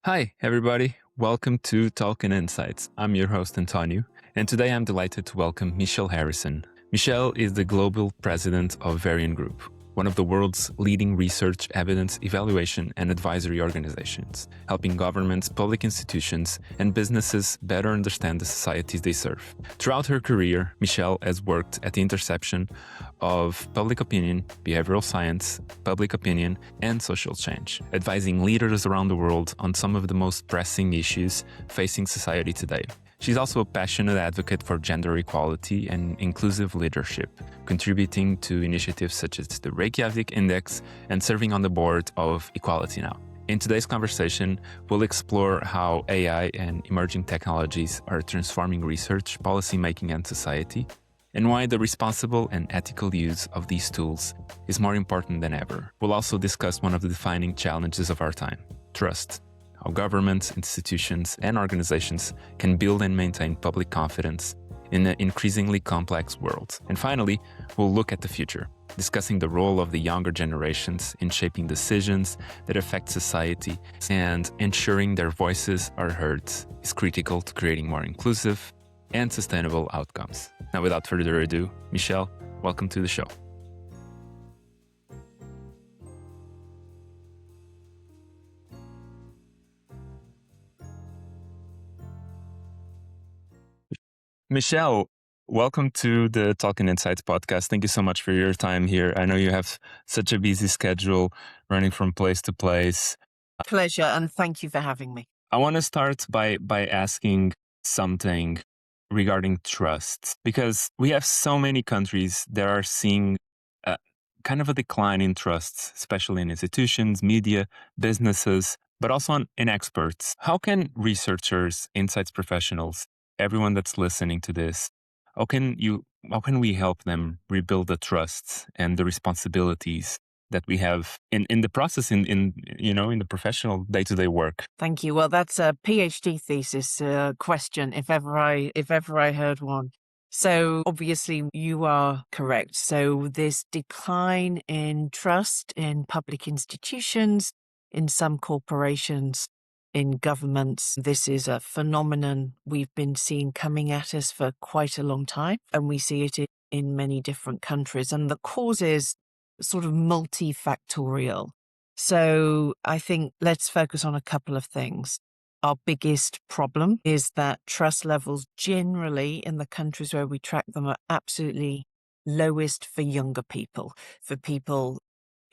Hi, everybody. Welcome to Talking Insights. I'm your host, Antonio, and today I'm delighted to welcome Michelle Harrison. Michelle is the global president of Varian Group, one of the world's leading research, evidence, evaluation, and advisory organizations, helping governments, public institutions, and businesses better understand the societies they serve. Throughout her career, Michelle has worked at the intersection of public opinion, behavioral science, public opinion, and social change, advising leaders around the world on some of the most pressing issues facing society today. She's also a passionate advocate for gender equality and inclusive leadership, contributing to initiatives such as the Reykjavik Index and serving on the board of Equality Now. In today's conversation, we'll explore how AI and emerging technologies are transforming research, policymaking, and society, and why the responsible and ethical use of these tools is more important than ever. We'll also discuss one of the defining challenges of our time: trust. How governments, institutions, and organizations can build and maintain public confidence in an increasingly complex world. And finally, we'll look at the future, discussing the role of the younger generations in shaping decisions that affect society, and ensuring their voices are heard is critical to creating more inclusive and sustainable outcomes. Now, without further ado, Michelle, welcome to the show. Michelle, welcome to the Talking Insights podcast. Thank you so much for your time here. I know you have such a busy schedule running from place to place. Pleasure, and thank you for having me. I want to start by asking something regarding trust, because we have so many countries that are seeing kind of a decline in trust, especially in institutions, media, businesses, but also in experts. How can researchers, insights professionals, everyone that's listening to this, how can we help them rebuild the trust and the responsibilities that we have in the process in the professional day-to-day work? Thank you. Well, that's a PhD thesis question, if ever I heard one. So obviously you are correct. So this decline in trust in public institutions, in some corporations, in governments, this is a phenomenon we've been seeing coming at us for quite a long time, and we see it in many different countries. And the cause is sort of multifactorial. So I think let's focus on a couple of things. Our biggest problem is that trust levels generally in the countries where we track them are absolutely lowest for younger people, for people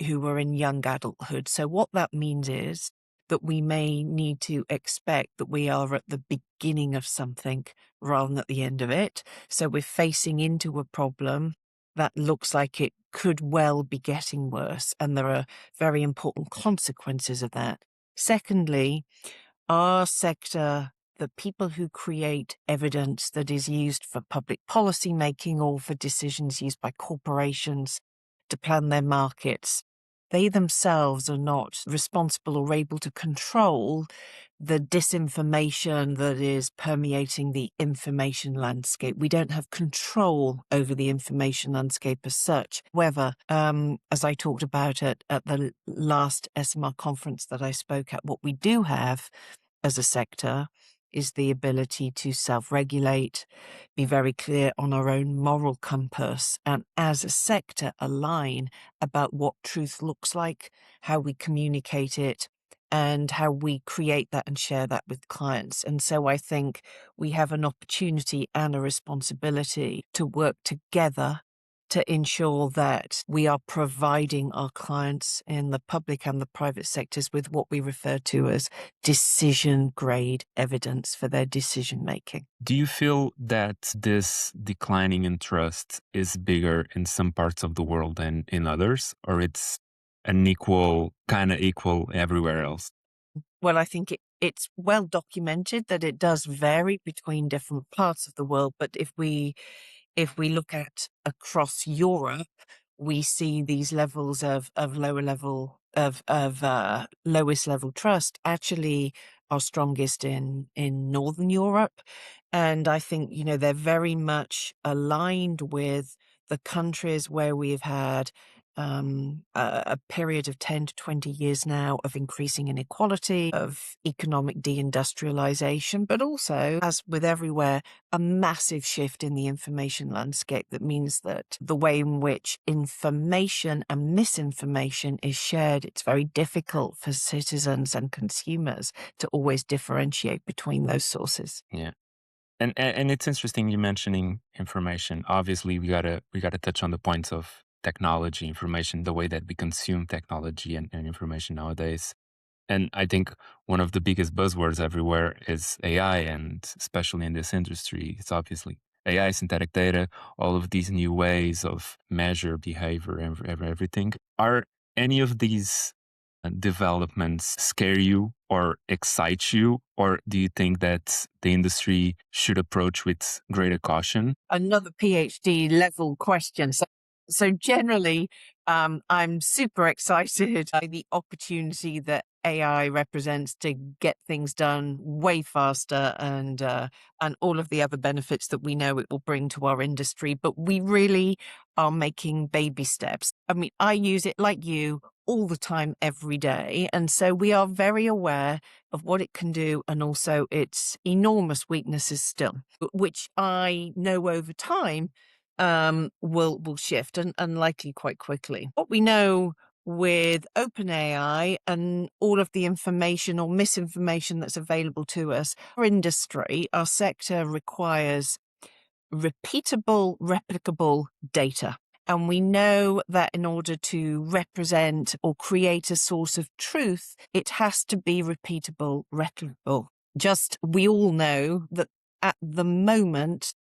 who are in young adulthood. So what that means is that we may need to expect that we are at the beginning of something rather than at the end of it. So we're facing into a problem that looks like it could well be getting worse, and there are very important consequences of that. Secondly, our sector, the people who create evidence that is used for public policy making or for decisions used by corporations to plan their markets, they themselves are not responsible or able to control the disinformation that is permeating the information landscape. We don't have control over the information landscape as such. However, as I talked about at the last SMR conference that I spoke at, what we do have as a sector is the ability to self-regulate, be very clear on our own moral compass, and as a sector align about what truth looks like, how we communicate it, and how we create that and share that with clients. And so I think we have an opportunity and a responsibility to work together to ensure that we are providing our clients in the public and the private sectors with what we refer to as decision grade evidence for their decision making. Do you feel that this declining in trust is bigger in some parts of the world than in others, or it's kind of equal everywhere else? Well, I think it's well documented that it does vary between different parts of the world. But if we look at across Europe, we see these levels of lower level of lowest level trust actually are strongest in Northern Europe. And I think, they're very much aligned with the countries where we've had a period of 10 to 20 years now of increasing inequality, of economic deindustrialization, but also, as with everywhere, a massive shift in the information landscape that means that the way in which information and misinformation is shared, it's very difficult for citizens and consumers to always differentiate between those sources. Yeah. And it's interesting you mentioning information. Obviously, we gotta touch on the points of technology, information, the way that we consume technology and information nowadays. And I think one of the biggest buzzwords everywhere is AI, and especially in this industry, it's obviously AI, synthetic data, all of these new ways of measure behavior and everything. Are any of these developments scare you or excite you, or do you think that the industry should approach with greater caution? Another PhD level question. So generally, I'm super excited by the opportunity that AI represents to get things done way faster and all of the other benefits that we know it will bring to our industry. But we really are making baby steps. I mean, I use it like you all the time, every day. And so we are very aware of what it can do and also its enormous weaknesses still, which I know over time will shift and likely quite quickly. What we know with OpenAI and all of the information or misinformation that's available to us, our industry, our sector requires repeatable, replicable data. And we know that in order to represent or create a source of truth, it has to be repeatable, replicable. Just we all know that at the moment,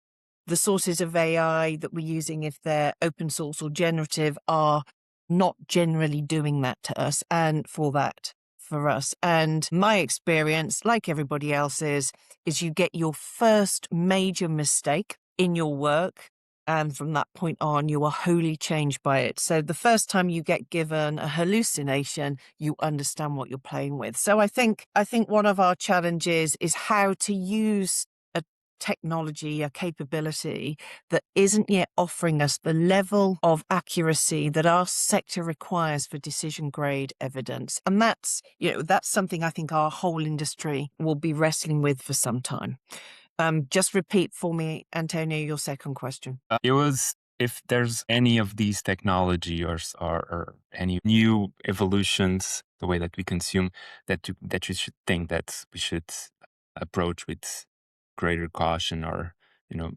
the sources of AI that we're using, if they're open source or generative, are not generally doing that to us and for us. And my experience, like everybody else's, is you get your first major mistake in your work. And from that point on, you are wholly changed by it. So the first time you get given a hallucination, you understand what you're playing with. So I think one of our challenges is how to use a technology, a capability that isn't yet offering us the level of accuracy that our sector requires for decision grade evidence. And that's something I think our whole industry will be wrestling with for some time. Just repeat for me, Antonio, your second question. It was if there's any of these technology or any new evolutions, the way that we consume, that you should think that we should approach with greater caution, or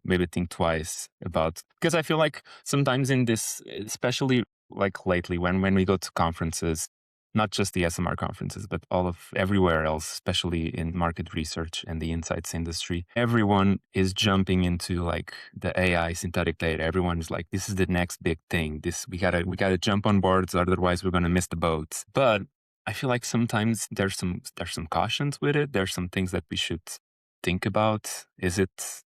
maybe think twice about, because I feel like sometimes in this, especially like lately, when we go to conferences, not just the SMR conferences, but all of everywhere else, especially in market research and the insights industry, everyone is jumping into like the AI synthetic data. Everyone is like, this is the next big thing. We gotta jump on boards, otherwise we're gonna miss the boat. But I feel like sometimes there's some cautions with it. There's some things that we should think about.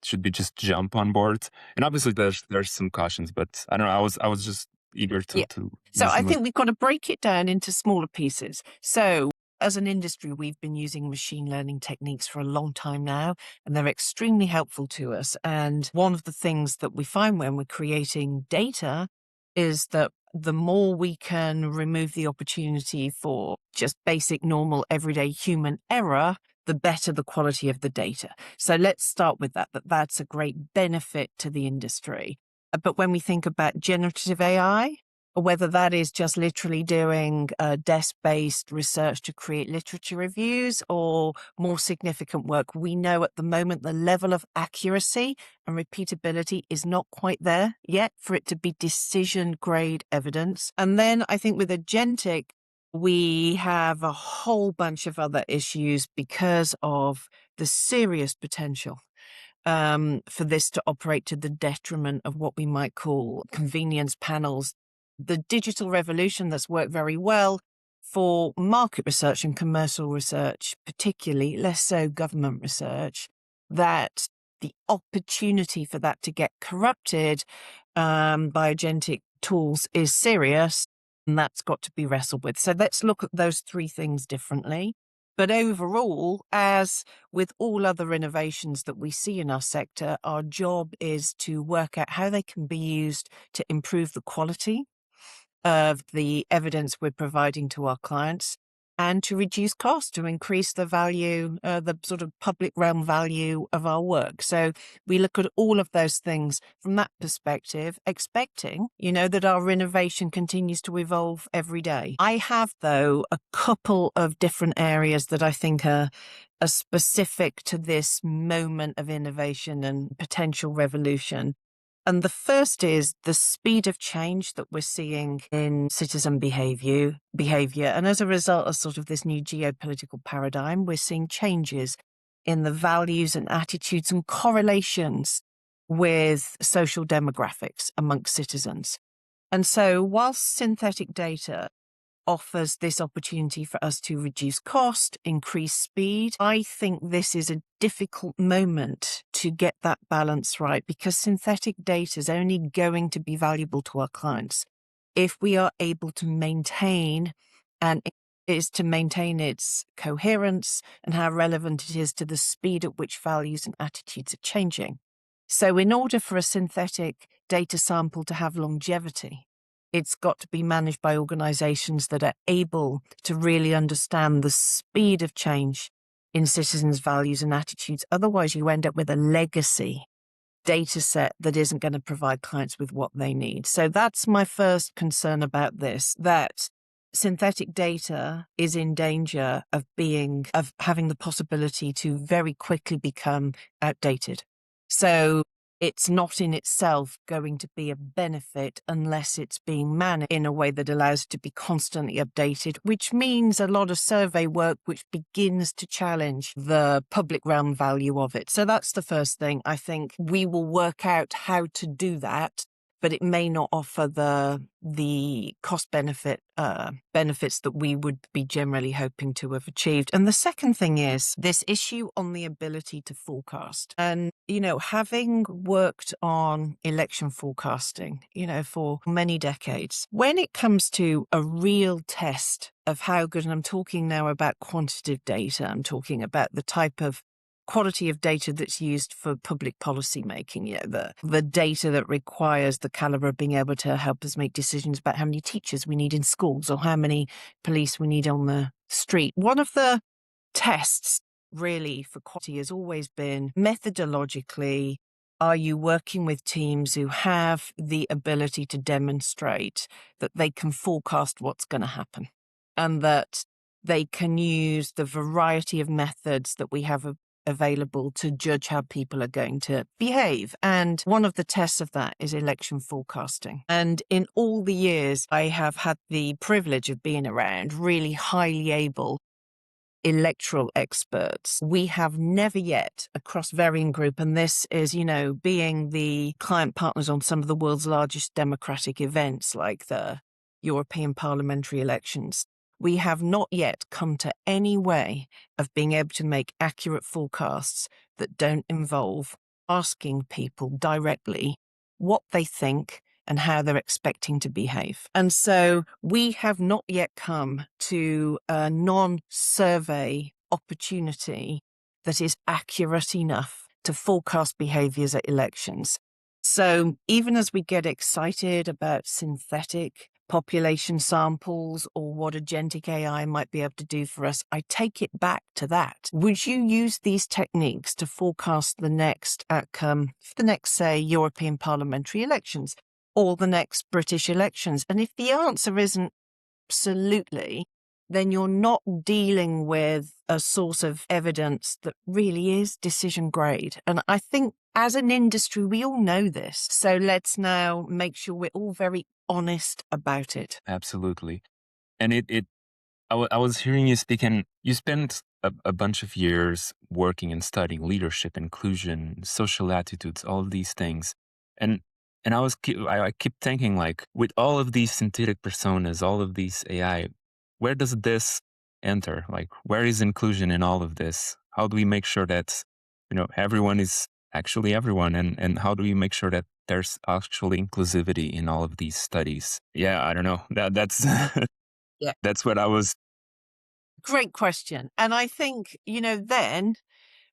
Should we just jump on board? And obviously there's some cautions, but I don't know. I was just eager Yeah. to So I listen. think we've got to break it down into smaller pieces. So as an industry, we've been using machine learning techniques for a long time now, and they're extremely helpful to us. And one of the things that we find when we're creating data is that the more we can remove the opportunity for just basic, normal, everyday human error, the better the quality of the data. So let's start with that's a great benefit to the industry. But when we think about generative AI, or whether that is just literally doing desk-based research to create literature reviews or more significant work, we know at the moment the level of accuracy and repeatability is not quite there yet for it to be decision-grade evidence. And then I think with agentic, we have a whole bunch of other issues because of the serious potential for this to operate to the detriment of what we might call convenience panels. The digital revolution that's worked very well for market research and commercial research, particularly, less so government research, that the opportunity for that to get corrupted by agentic tools is serious, and that's got to be wrestled with. So let's look at those three things differently. But overall, as with all other innovations that we see in our sector, our job is to work out how they can be used to improve the quality of the evidence we're providing to our clients, and to reduce costs, to increase the value, the sort of public realm value of our work. So we look at all of those things from that perspective, expecting, that our innovation continues to evolve every day. I have, though, a couple of different areas that I think are specific to this moment of innovation and potential revolution. And the first is the speed of change that we're seeing in citizen behavior. And as a result of sort of this new geopolitical paradigm, we're seeing changes in the values and attitudes and correlations with social demographics amongst citizens. And so whilst synthetic data offers this opportunity for us to reduce cost, increase speed, I think this is a difficult moment to get that balance right, because synthetic data is only going to be valuable to our clients if we are able to maintain its coherence and how relevant it is to the speed at which values and attitudes are changing. So in order for a synthetic data sample to have longevity, it's got to be managed by organizations that are able to really understand the speed of change in citizens' values and attitudes. Otherwise, you end up with a legacy data set that isn't going to provide clients with what they need. So that's my first concern about this, that synthetic data is in danger of having the possibility to very quickly become outdated. So it's not in itself going to be a benefit unless it's being managed in a way that allows it to be constantly updated, which means a lot of survey work which begins to challenge the public realm value of it. So that's the first thing. I think we will work out how to do that, but it may not offer the cost benefits that we would be generally hoping to have achieved. And the second thing is this issue on the ability to forecast. And, having worked on election forecasting, for many decades, when it comes to a real test of how good, and I'm talking now about quantitative data, I'm talking about the type of quality of data that's used for public policy making, the data that requires the caliber of being able to help us make decisions about how many teachers we need in schools or how many police we need on the street. One of the tests really for quality has always been methodologically, are you working with teams who have the ability to demonstrate that they can forecast what's going to happen and that they can use the variety of methods that we have available to judge how people are going to behave. And one of the tests of that is election forecasting. And in all the years I have had the privilege of being around really highly able electoral experts, we have never yet across Varian Group, and this is, being the client partners on some of the world's largest democratic events like the European parliamentary elections, we have not yet come to any way of being able to make accurate forecasts that don't involve asking people directly what they think and how they're expecting to behave. And so we have not yet come to a non-survey opportunity that is accurate enough to forecast behaviors at elections. So even as we get excited about synthetic population samples or what agentic AI might be able to do for us, I take it back to that. Would you use these techniques to forecast the next outcome for the next, say, European parliamentary elections or the next British elections? And if the answer isn't absolutely, then you're not dealing with a source of evidence that really is decision grade. And I think as an industry, we all know this. So let's now make sure we're all very honest about it. Absolutely. And I was hearing you speak, and you spent a bunch of years working and studying leadership, inclusion, social attitudes, all of these things. And I keep thinking, like, with all of these synthetic personas, all of these AI, where does this enter? Like, where is inclusion in all of this? How do we make sure that, everyone is actually everyone? And how do we make sure that there's actually inclusivity in all of these studies? Yeah, I don't know. That's Yeah. that's what I was. Great question. And I think, then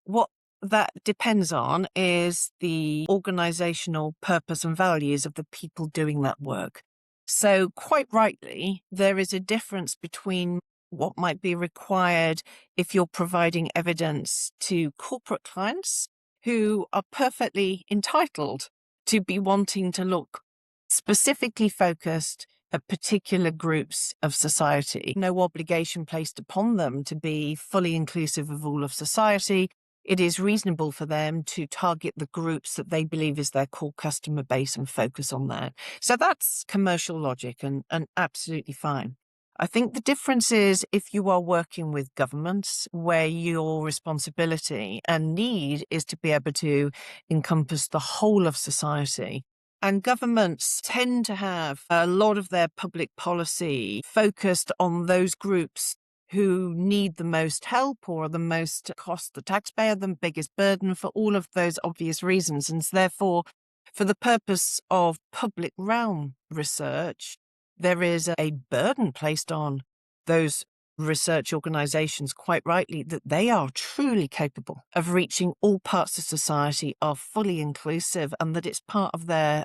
what that depends on is the organizational purpose and values of the people doing that work. So quite rightly, there is a difference between what might be required if you're providing evidence to corporate clients who are perfectly entitled to be wanting to look specifically focused at particular groups of society. No obligation placed upon them to be fully inclusive of all of society. It is reasonable for them to target the groups that they believe is their core customer base and focus on that. So that's commercial logic and absolutely fine. I think the difference is if you are working with governments where your responsibility and need is to be able to encompass the whole of society. And governments tend to have a lot of their public policy focused on those groups who need the most help or the most cost the taxpayer, the biggest burden for all of those obvious reasons. And therefore, for the purpose of public realm research, there is a burden placed on those research organizations, quite rightly, that they are truly capable of reaching all parts of society, are fully inclusive, and that it's part of their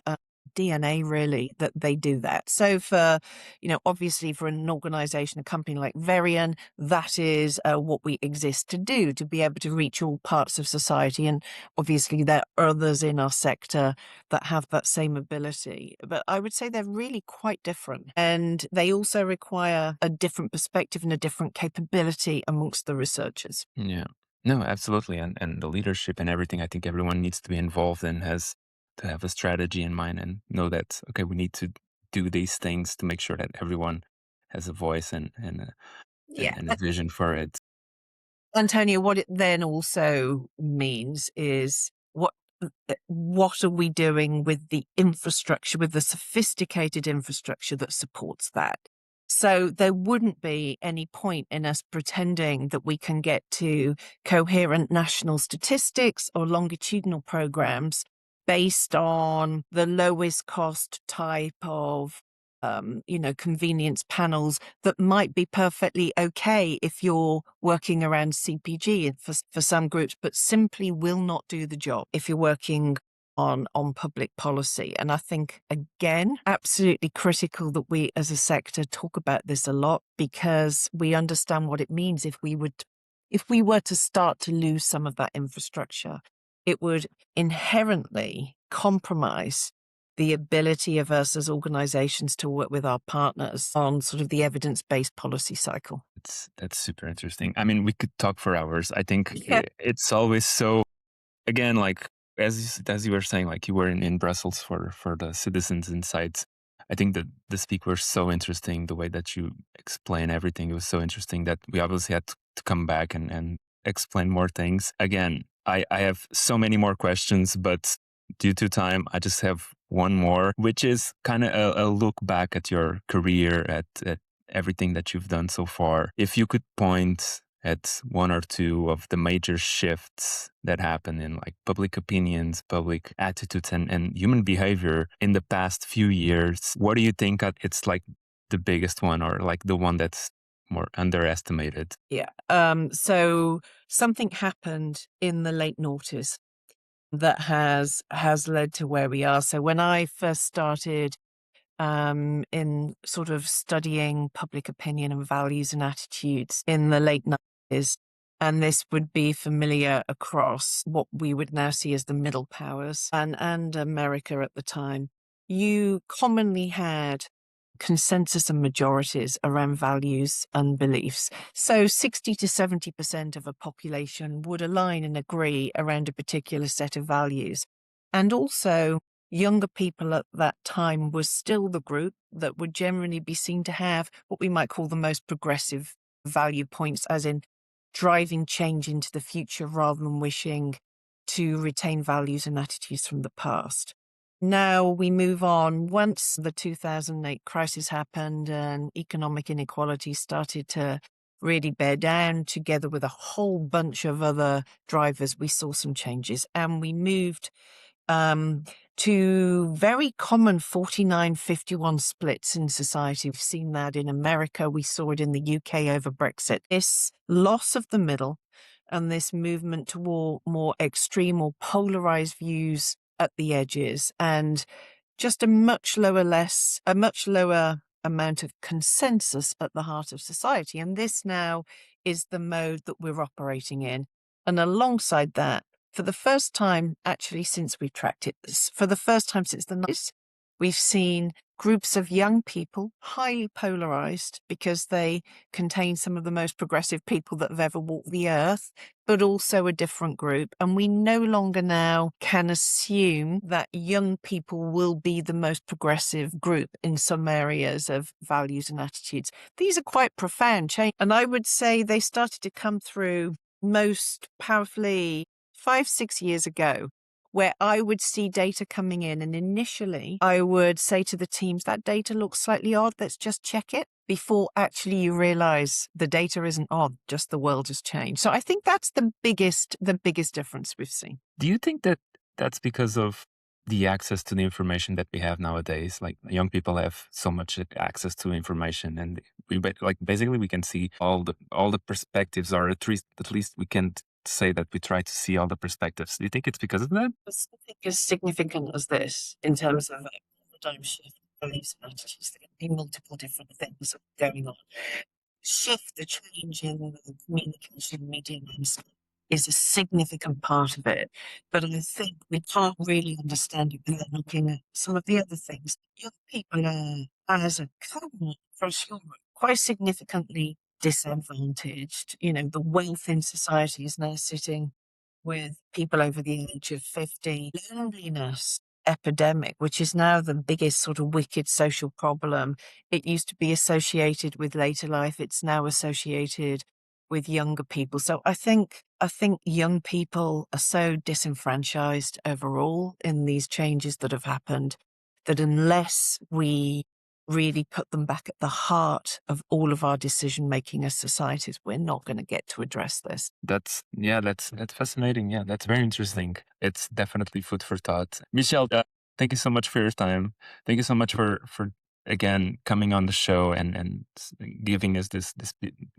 DNA really that they do that. So for, obviously for an organization, a company like Varian, that is what we exist to do, to be able to reach all parts of society. And obviously there are others in our sector that have that same ability. But I would say they're really quite different. And they also require a different perspective and a different capability amongst the researchers. Yeah. No, absolutely. And the leadership and everything, I think everyone needs to be involved and has to have a strategy in mind and know that, okay, we need to do these things to make sure that everyone has a voice Yeah. and a vision for it. Antonio, what it then also means is what are we doing with the infrastructure, with the sophisticated infrastructure that supports that? So there wouldn't be any point in us pretending that we can get to coherent national statistics or longitudinal programs based on the lowest cost type of convenience panels that might be perfectly okay if you're working around CPG for some groups, but simply will not do the job if you're working on public policy. And I think, again, absolutely critical that we as a sector talk about this a lot, because we understand what it means if we were to start to lose some of that infrastructure. It would inherently compromise the ability of us as organizations to work with our partners on sort of the evidence-based policy cycle. That's super interesting. I mean, we could talk for hours. I think Yeah. it's always so, again, like as you were saying, like you were in Brussels for the Citizens Insights. I think that the speak were so interesting. The way that you explain everything, it was so interesting that we obviously had to come back and explain more things. Again, I have so many more questions, but due to time, I just have one more, which is kind of a look back at your career, at everything that you've done so far. If you could point at one or two of the major shifts that happen in like public opinions, public attitudes, and human behavior in the past few years, what do you think it's like the biggest one or like the one that's more underestimated? Yeah. So something happened in the late noughties that has led to where we are. So when I first started in sort of studying public opinion and values and attitudes in the late 90s. And this would be familiar across what we would now see as the middle powers and America at the time. You commonly had consensus and majorities around values and beliefs. So 60 to 70% of a population would align and agree around a particular set of values. And also, younger people at that time was still the group that would generally be seen to have what we might call the most progressive value points, as in driving change into the future rather than wishing to retain values and attitudes from the past. Now we move on. Once the 2008 crisis happened and economic inequality started to really bear down, together with a whole bunch of other drivers, we saw some changes and we moved to very common 49-51 splits in society. We've seen that in America. We saw it in the UK over Brexit. This loss of the middle and this movement toward more extreme or polarized views at the edges, and just a much lower amount of consensus at the heart of society. And this now is the mode that we're operating in. And alongside that, for the first time, actually, since we've tracked it, for the first time since the 90s, we've seen groups of young people, highly polarized because they contain some of the most progressive people that have ever walked the earth, but also a different group. And we no longer now can assume that young people will be the most progressive group in some areas of values and attitudes. These are quite profound changes. And I would say they started to come through most powerfully 5-6 years ago, where I would see data coming in, and initially I would say to the teams, that data looks slightly odd, let's just check it, before actually you realize the data isn't odd, just the world has changed. So I think that's the biggest difference we've seen. Do you think that that's because of the access to the information that we have nowadays? Like young people have so much access to information, and basically we can see all the perspectives, or at least we can say that we try to see all the perspectives. Do you think it's because of that? Something as significant as this in terms of paradigm shift, beliefs and attitudes, there can be multiple different things going on. Shift, the change in the communication media landscape is a significant part of it. But I think we can't really understand it without looking at some of the other things. Young people are, as a cohort across Europe, quite significantly disadvantaged. The wealth in society is now sitting with people over the age of 50. Loneliness epidemic, which is now the biggest sort of wicked social problem. It used to be associated with later life. It's now associated with younger people. So I think young people are so disenfranchised overall in these changes that have happened that unless we really put them back at the heart of all of our decision making as societies, we're not going to get to address this. That's fascinating. Yeah, that's very interesting. It's definitely food for thought. Michelle, thank you so much for your time. Thank you so much for again coming on the show and giving us this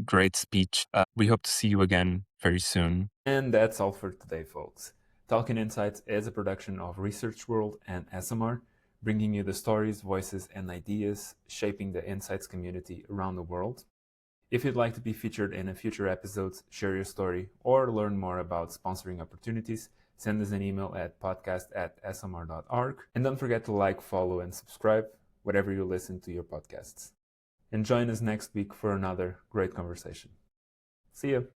great speech. We hope to see you again very soon. And that's all for today, folks. Talking Insights is a production of Research World and SMR, bringing you the stories, voices, and ideas shaping the insights community around the world. If you'd like to be featured in a future episode, share your story, or learn more about sponsoring opportunities, send us an email at podcast@smr.org. And don't forget to like, follow, and subscribe wherever you listen to your podcasts. And join us next week for another great conversation. See you.